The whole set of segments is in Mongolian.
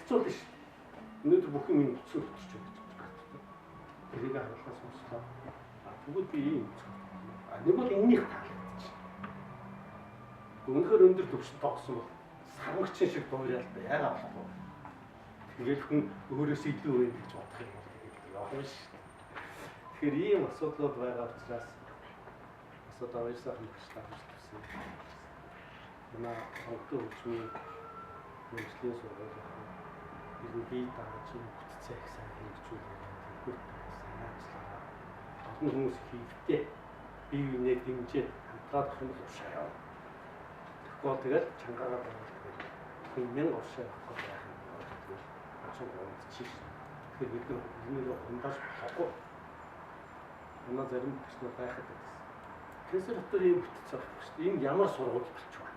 болчихсон шүү. Өнөөдөр бүх юм утсан утчих гэж байна. Тэрийг харуулсан сонслоо. Тэгвэл би ийм нэг бол энэнийг таалагдчих. Өнөхөр өндөр төвшөнд тогсон бол сармагчин шиг дуурайал та яагаад болохгүй. Тэгээд хүн өөрөөс илүү үе гэж бодох юм бол тэгээд явах шүү. Тэгэхээр ийм асуудлууд байгаа учраас асуудал авьяасаа хэмжлээ гэж төсөө. Манай сонгогдсон хүчний мэргэжлийн сургууль бие дааж бүтцээ их сайн хэрэгжүүлэх төлөвлөлт сайн ажиллагаа. Олон хүмүүс хийхдээ бие биенээ дэмжиж хамтраад авах юм бол ушаа. Тэгэхгүй тэгэл чангаагаар болоод хүн мянга ушаа авахгүй байх юм бол тэгэл ачаа гоомдчих. Тэгэхээр бид нэг хундаж болохгүй. Манай зарим төснөө байхад байсан. Кэнсер дотор ийм бүтц авах шүү дээ. Энэ ямар сургууль болчих вэ?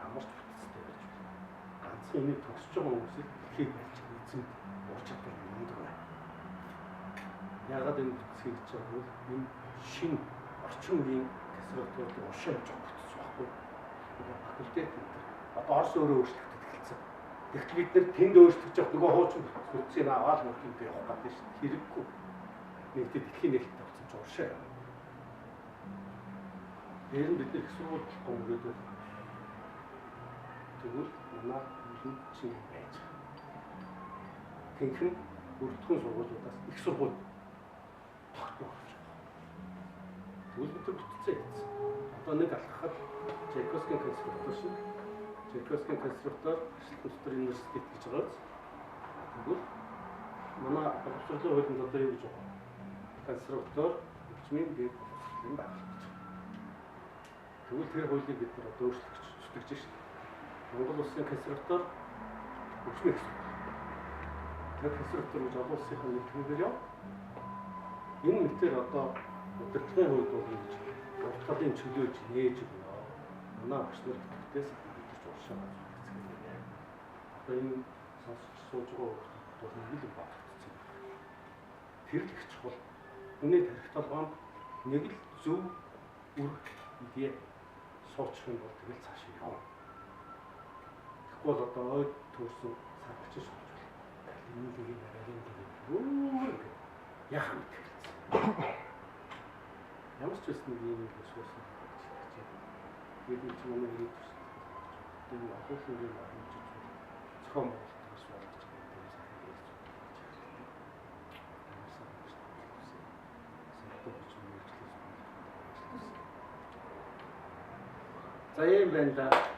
Ямар ч бүтцтэй байж байна. Ганцхан энийг төгсөж байгаа хүмүүсийг хийх байж эзэн уур чадвар мундаг байна. Яагаад энэ бүтцийг хийж байгаа вэ? Энэ шин орчин үеийн кэнсеротууд ушааж байгаа бүтц байхгүй. Факультет одоо Орос өөрөө өөрчлөгдөж эхэлсэн. Тэгэхдээ бид нэр тэнд өөрчлөгдөж явах нөгөө хуучин бүтцийг аваад мөрөнд явах гэдэг шүү дээ. Хэрэггүй. Нэгдээд дэлхийн нээлттэй болсон ч уушаа. Дээр нь бид их сургууль гомгөөд тэгвэл манай хүн чинь байж байгаа. Тэгхэн бүрдхэн сургуулиудаас их сургууль тогтнох гэж байна. Тэгвэл бид бүтцээ хийсэн. Одоо нэг алхахад Чайковскийн консерватор шиг Чайковскийн консерватор Швейцарь университет гэж байгаа. Тэгвэл манай боловсролын хуулинд одоо юу гэж байна? Консерватор хөгжмийн дэд боловсролын байгууллага. Тэгвэл тэр хуулийг бид нар одоо өөрчлөгдөж шээ. Монгол улсын консерватор хөгжмийн тэр консерватор гэж олон улсынхаа нэгтгэмээр яв. Энэ мэтэр одоо удирдлагын хувьд бол ингэж уртгалын чөлөөж нээж өгнө. Манай багш нар төвтөөс мэдэрч уушаа үзэх. Одоо энэ сонсож сууж байгаа хүмүүс бол нэг л багтцсан. Тэр л их чухал. Хүний тарих толгойд нэг л зөв үр идея суучих юм бол тэгэл цааш явна. Тэгэхгүй бол одоо ой төрсөн саргач шууж байна. Энэ үеийн нарийн үеийн яах юм бэ? Ямар ч байсан нэг юм л суусан гэж байна. Бид ч юм уу нэг юм ахуулсан юм аа гэж зохион байгуулалтаас болж байгаа юм сайн гэж. За ийм байна да.